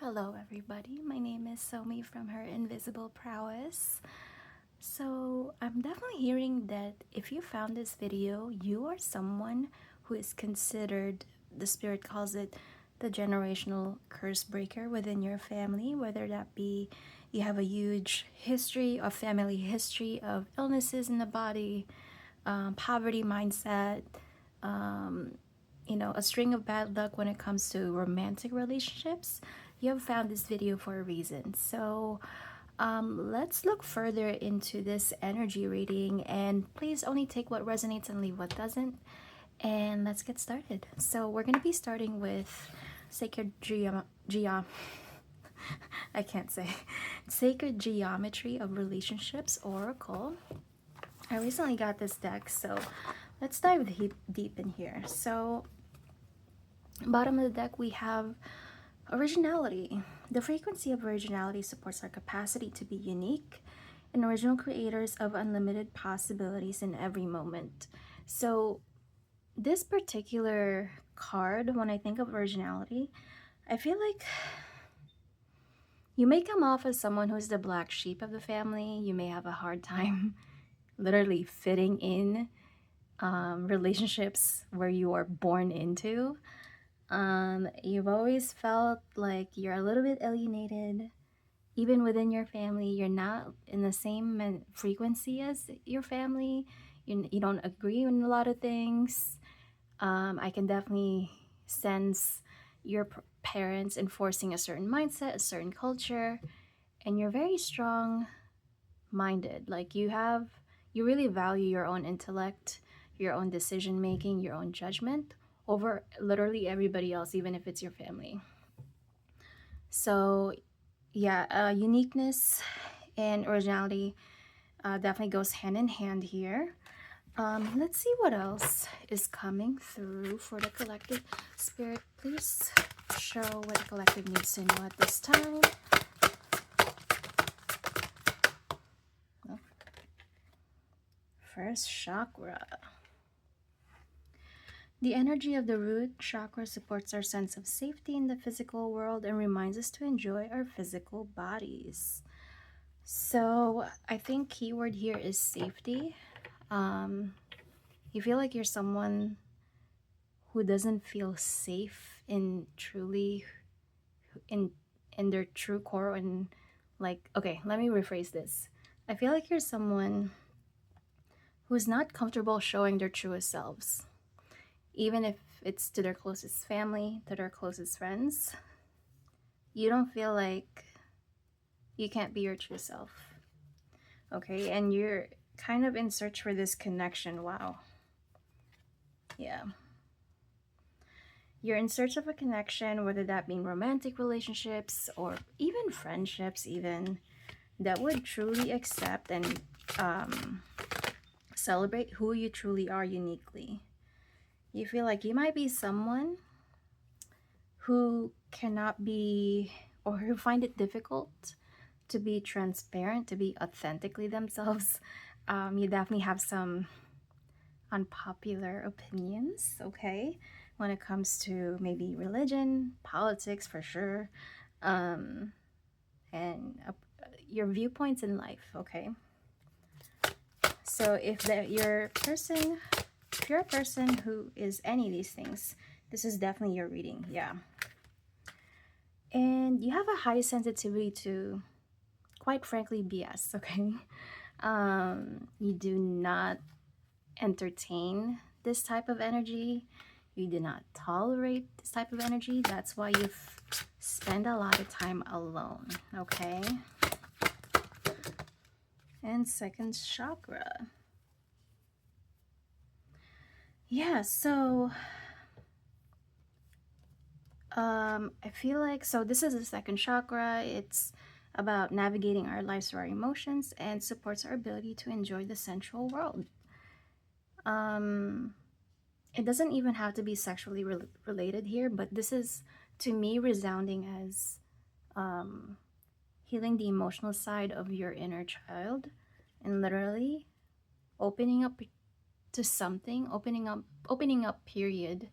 Hello everybody, my name is Somi from Her Invisible Prowess. So I'm definitely hearing that if you found this video, you are someone who is considered, the spirit calls it, the generational curse breaker within your family, whether that be you have a huge history of family history of illnesses in the body, poverty mindset, um, a string of bad luck when it comes to romantic relationships. You have found this video for a reason. So let's look further into this energy reading, and please only take what resonates and leave what doesn't. And let's get started. So we're going to be starting with sacred I can't say sacred geometry of relationships oracle. I recently got this deck, so let's dive deep in here. So bottom of the deck we have originality. The frequency of originality supports our capacity to be unique and original creators of unlimited possibilities in every moment. So this particular card, when I think of originality, I feel like you may come off as someone who's the black sheep of the family. You may have a hard time literally fitting in relationships where you are born into. You've always felt like you're a little bit alienated. Even within your family, you're not in the same frequency as your family. You don't agree on a lot of things. I can definitely sense your parents enforcing a certain mindset, a certain culture, and you're very strong minded. Like you really value your own intellect, your own decision making, your own judgment over literally everybody else, even if it's your family. So, yeah, uniqueness and originality definitely goes hand in hand here. Let's see what else is coming through for the collective. Spirit, please show what the collective needs to know at this time. First chakra. The energy of the root chakra supports our sense of safety in the physical world and reminds us to enjoy our physical bodies. So I think keyword here is safety. You feel like you're someone who doesn't feel safe in truly in their true core, and like, okay, let me rephrase this. I feel like you're someone who's not comfortable showing their truest selves, even if it's to their closest family, to their closest friends. You don't feel like you can't be your true self. Okay, and you're kind of in search for this connection. Wow. Yeah. You're in search of a connection, whether that be romantic relationships or even friendships, even that would truly accept and celebrate who you truly are uniquely. You feel like you might be someone who cannot be, or who find it difficult to be transparent, to be authentically themselves. You definitely have some unpopular opinions, okay, when it comes to maybe religion, politics for sure, and your viewpoints in life, okay? So if you're a person who is any of these things, this is definitely your reading, yeah. And you have a high sensitivity to, quite frankly, BS, okay? You do not entertain this type of energy. You do not tolerate this type of energy. That's why you spend a lot of time alone, okay? And second chakra. Yeah, so I feel like, so this is the second chakra. It's about navigating our lives through our emotions and supports our ability to enjoy the sensual world. It doesn't even have to be sexually related here, but this is, to me, resounding as healing the emotional side of your inner child, and literally opening up to something, opening up period,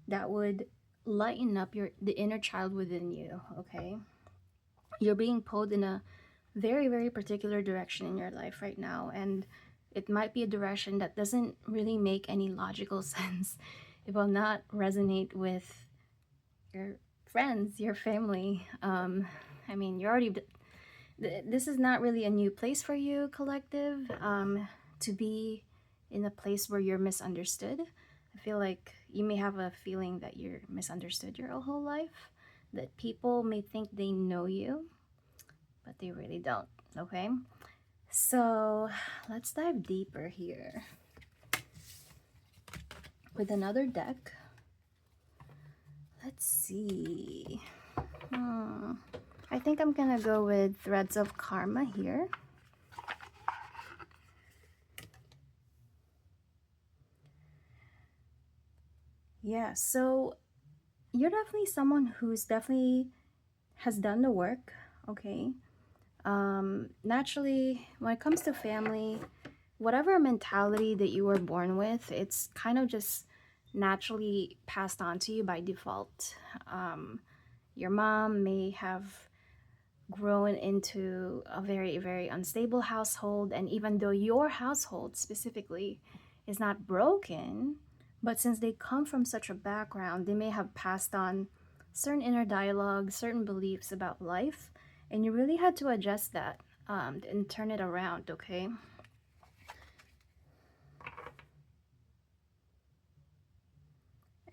that would lighten up the inner child within you, okay? You're being pulled in a very, very particular direction in your life right now, and it might be a direction that doesn't really make any logical sense. It will not resonate with your friends, your family. I mean, you're already this is not really a new place for you, collective, to be in a place where you're misunderstood. I feel like you may have a feeling that you're misunderstood your whole life, that people may think they know you, but they really don't, okay? So let's dive deeper here with another deck. Let's see. I think I'm gonna go with Threads of Karma here. Yeah, so you're definitely someone who's definitely has done the work, okay? Naturally, when it comes to family, whatever mentality that you were born with, it's kind of just naturally passed on to you by default. Your mom may have grown into a very, very unstable household, and even though your household specifically is not broken, but since they come from such a background, they may have passed on certain inner dialogue, certain beliefs about life, and you really had to adjust that, and turn it around, okay?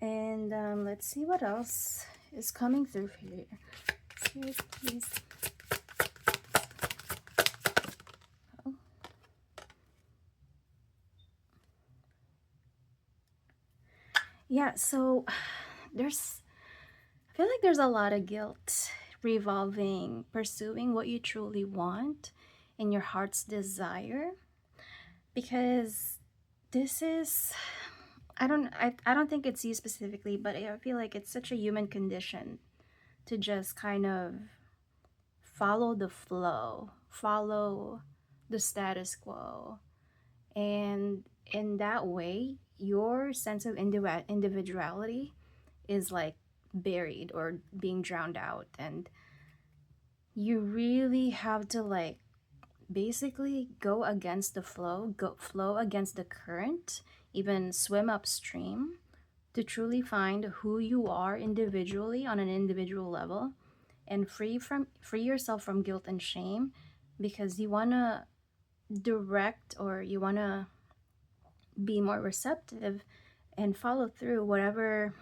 And let's see what else is coming through here. Spirit, please. Oh. Yeah, so I feel like there's a lot of guilt revolving pursuing what you truly want and your heart's desire, because this is I don't think it's you specifically, but I feel like it's such a human condition to just kind of follow the flow, follow the status quo. And in that way, your sense of individuality is like buried or being drowned out. And you really have to like basically go against the flow against the current, even swim upstream to truly find who you are individually on an individual level, and free yourself from guilt and shame, because you want to direct, or you want to be more receptive and follow through whatever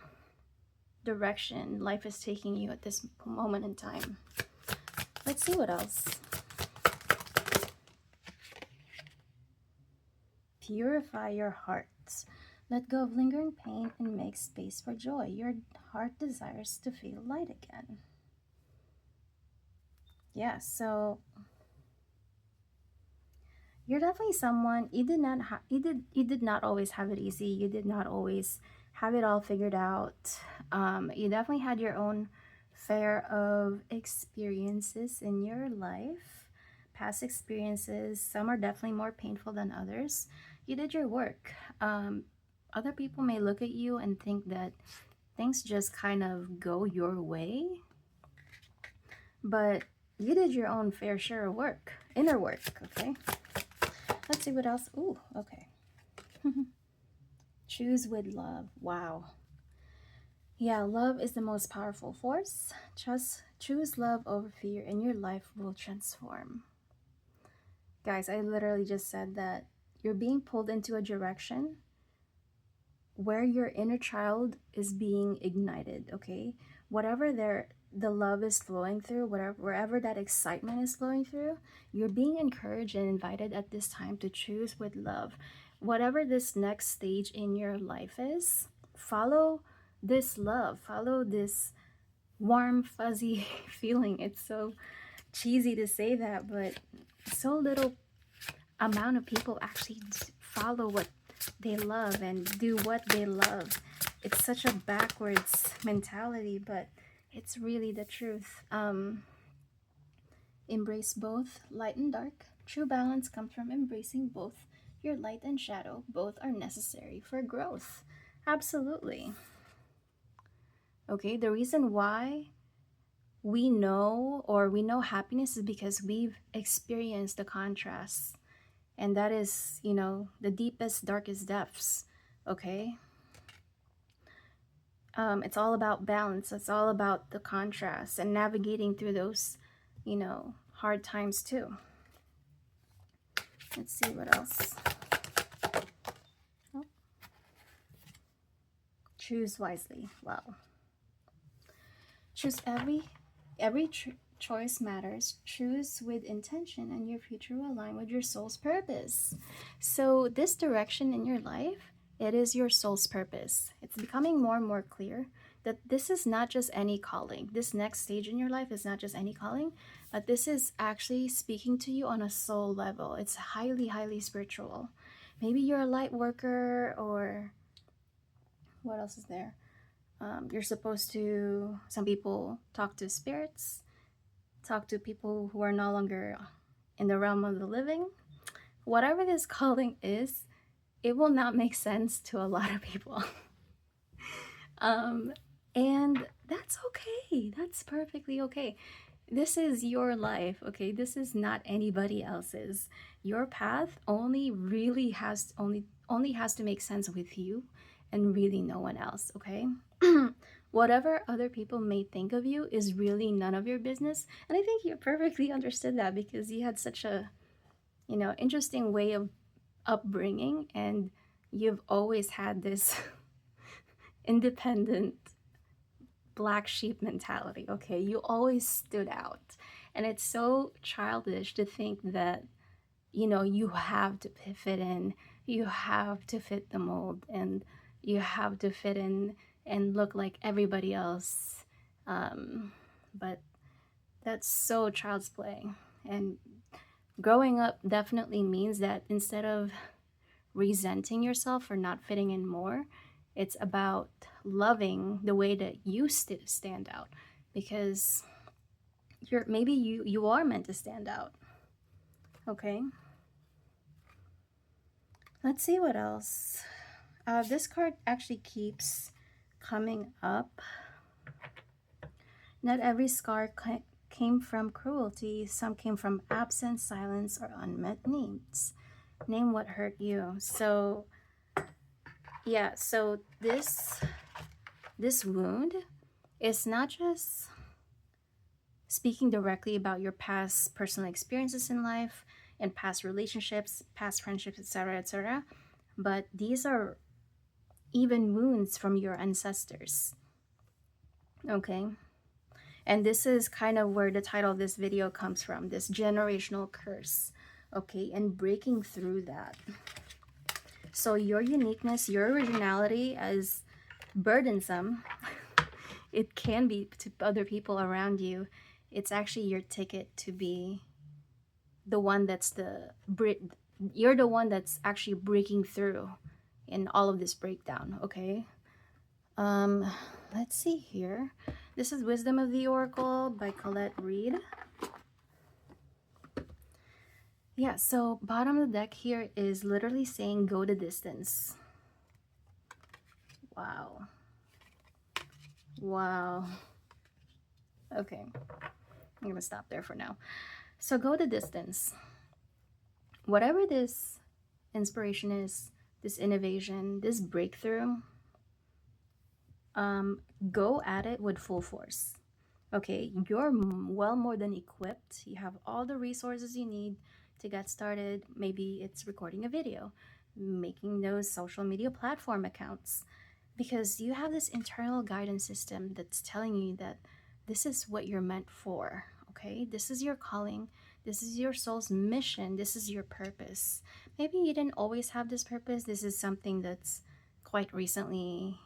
direction life is taking you at this moment in time. Let's see what else. Purify your heart. Let go of lingering pain and make space for joy. Your heart desires to feel light again. Yeah, so you're definitely someone, you did not always have it easy. You did not always have it all figured out. You definitely had your own fair of experiences in your life, past experiences. Some are definitely more painful than others. You did your work. Other people may look at you and think that things just kind of go your way, but you did your own fair share of work, inner work, okay? Let's see what else. Ooh, okay. Choose with love. Wow. Yeah, love is the most powerful force. Just choose love over fear and your life will transform. Guys, I literally just said that you're being pulled into a direction where your inner child is being ignited, okay? Whatever the love is flowing through, wherever that excitement is flowing through, you're being encouraged and invited at this time to choose with love. Whatever this next stage in your life is, follow this love, follow this warm, fuzzy feeling. It's so cheesy to say that, but so little amount of people actually follow what they love and do what they love. It's such a backwards mentality, but it's really the truth. Embrace both light and dark. True balance comes from embracing both. Your light and shadow both are necessary for growth. Absolutely. Okay, the reason why we know happiness is because we've experienced the contrast, and that is, the deepest, darkest depths. Okay, it's all about balance. It's all about the contrast and navigating through those, hard times too. Let's see what else. Oh, choose wisely. Wow. Choose every choice matters. Choose with intention, and your future will align with your soul's purpose. So this direction in your life, it is your soul's purpose. It's becoming more and more clear that this is not just any calling. This next stage in your life is not just any calling, but this is actually speaking to you on a soul level. It's highly, highly spiritual. Maybe you're a light worker, or what else is there? You're supposed to, some people talk to spirits, talk to people who are no longer in the realm of the living. Whatever this calling is, it will not make sense to a lot of people. um, and that's okay. That's perfectly okay. This is your life, okay? This is not anybody else's. Your path only has to make sense with you and really no one else, okay? Whatever other people may think of you is really none of your business. And I think you perfectly understood that because you had such a, interesting way of upbringing, and you've always had this independent black sheep mentality, okay? You always stood out. And it's so childish to think that, you have to fit in, you have to fit the mold, and you have to fit in and look like everybody else. But that's so child's play. And growing up definitely means that instead of resenting yourself for not fitting in more, it's about loving the way that you stand out, because maybe you are meant to stand out. Okay, let's see what else. This card actually keeps coming up. Not every scar came from cruelty. Some came from absence, silence, or unmet needs. Name what hurt you. So yeah, so this wound is not just speaking directly about your past personal experiences in life and past relationships, past friendships, etc., etc., but these are even wounds from your ancestors. Okay? And this is kind of where the title of this video comes from, this generational curse. Okay? And breaking through that. So your uniqueness, your originality, as burdensome it can be to other people around you, it's actually your ticket to be the one you're the one that's actually breaking through in all of this breakdown. Okay, um let's see here. This is Wisdom of the Oracle by Colette Reed. Yeah, so bottom of the deck here is literally saying go the distance. Wow. Wow. Okay, I'm gonna stop there for now. So go the distance. Whatever this inspiration is, this innovation, this breakthrough, go at it with full force. Okay, you're well more than equipped. You have all the resources you need to get started. Maybe it's recording a video, making those social media platform accounts, because you have this internal guidance system that's telling you that this is what you're meant for. Okay, this is your calling, this is your soul's mission, this is your purpose. Maybe you didn't always have this purpose. This is something that's quite recently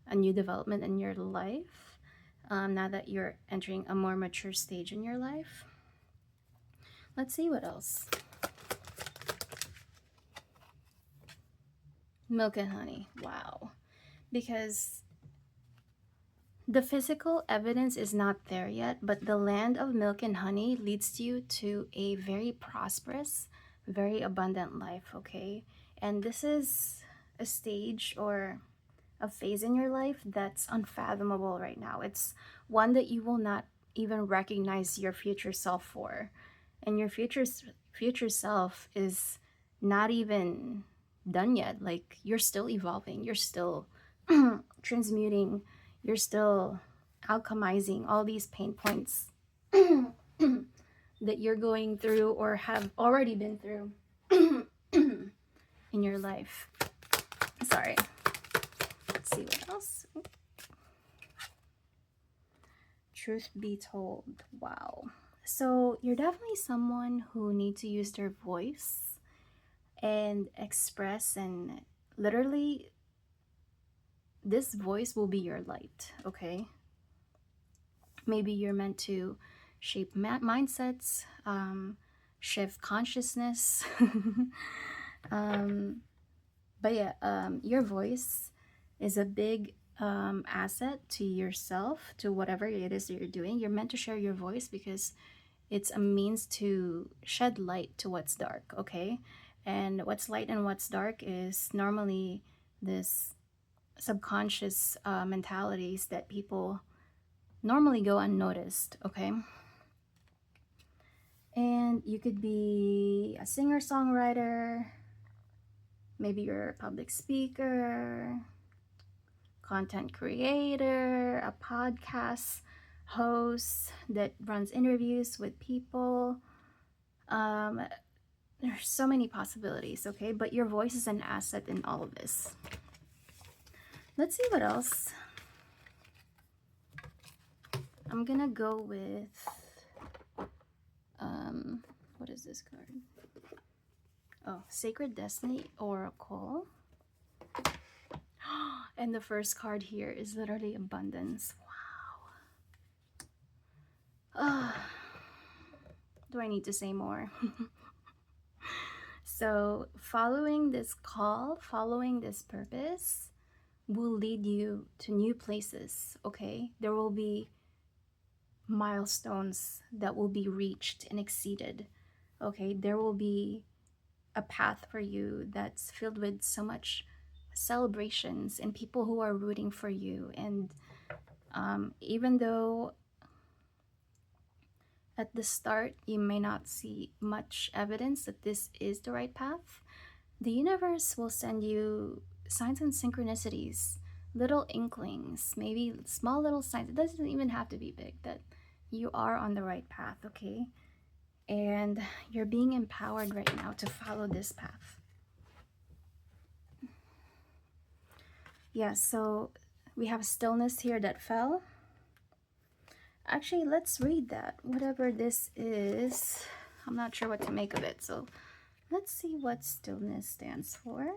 a new development in your life, now that you're entering a more mature stage in your life. Let's see what else. Milk and honey. Wow. Because the physical evidence is not there yet, but the land of milk and honey leads you to a very prosperous, very abundant life, okay? And this is a stage or a phase in your life that's unfathomable right now. It's one that you will not even recognize your future self for. And your future self is not even done yet. Like, you're still evolving, you're still transmuting, you're still alchemizing all these pain points that you're going through or have already been through in your life. Sorry. Let's see what else. Truth be told, wow. So you're definitely someone who needs to use their voice and express, and literally this voice will be your light, okay? Maybe you're meant to shape mindsets, shift consciousness. But yeah, your voice is a big asset to yourself, to whatever it is that you're doing. You're meant to share your voice because it's a means to shed light to what's dark, okay? And what's light and what's dark is normally this subconscious mentalities that people normally go unnoticed, okay? And you could be a singer-songwriter, maybe you're a public speaker, content creator, a podcast host that runs interviews with people. There's so many possibilities, okay? But your voice is an asset in all of this. Let's see what else. I'm gonna go with, what is this card? Oh, Sacred Destiny Oracle. And the first card here is literally abundance. Wow. Do I need to say more? So following this call, following this purpose will lead you to new places, okay? There will be milestones that will be reached and exceeded, okay? There will be a path for you that's filled with so much celebrations and people who are rooting for you. And even though at the start you may not see much evidence that this is the right path, the universe will send you signs and synchronicities, little inklings, maybe small little signs. It doesn't even have to be big, that you are on the right path, okay? And you're being empowered right now to follow this path. Yeah, so we have stillness here that fell. Actually, let's read that. Whatever this is, I'm not sure what to make of it. So let's see what stillness stands for.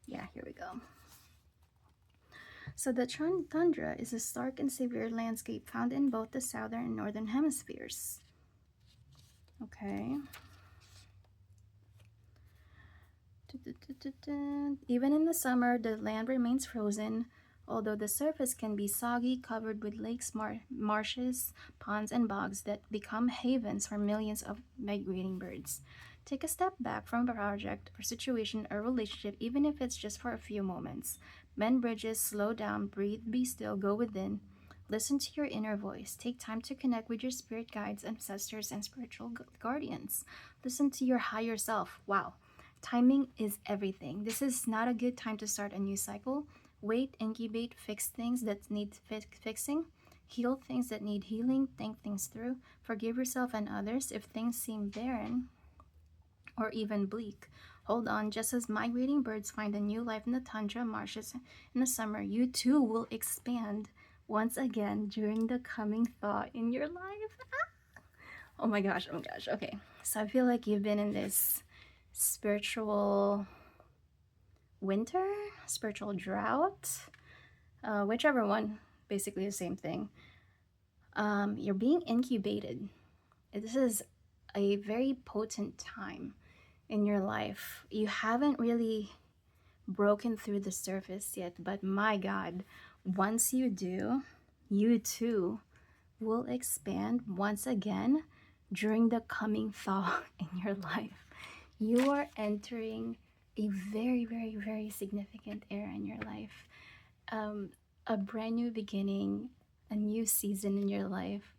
Yeah, here we go. So the tundra is a stark and severe landscape found in both the southern and northern hemispheres. Okay. Even in the summer, the land remains frozen, although the surface can be soggy, covered with lakes, marshes, ponds, and bogs that become havens for millions of migrating birds. Take a step back from a project or situation or relationship, even if it's just for a few moments. Bend bridges, slow down, breathe, be still, go within. Listen to your inner voice. Take time to connect with your spirit guides, ancestors, and spiritual guardians. Listen to your higher self. Wow. Timing is everything. This is not a good time to start a new cycle. Wait, incubate, fix things that need fixing, heal things that need healing, think things through, forgive yourself and others if things seem barren or even bleak. Hold on, just as migrating birds find a new life in the tundra marshes in the summer, you too will expand once again during the coming thaw in your life. Oh my gosh, oh my gosh. Okay, so I feel like you've been in this spiritual winter, spiritual drought, whichever one, basically the same thing. You're being incubated. This is a very potent time in your life. You haven't really broken through the surface yet, but my God, once you do, you too will expand once again during the coming thaw in your life, you are entering a very, very, very significant era in your life. Um, a brand new beginning, a new season in your life,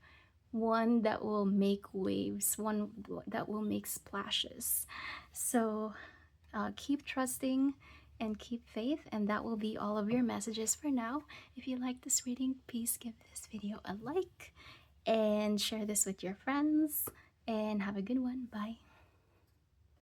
one that will make waves, one that will make splashes. So keep trusting and keep faith, and that will be all of your messages for now. If you like this reading, please give this video a like and share this with your friends, and have a good one. Bye.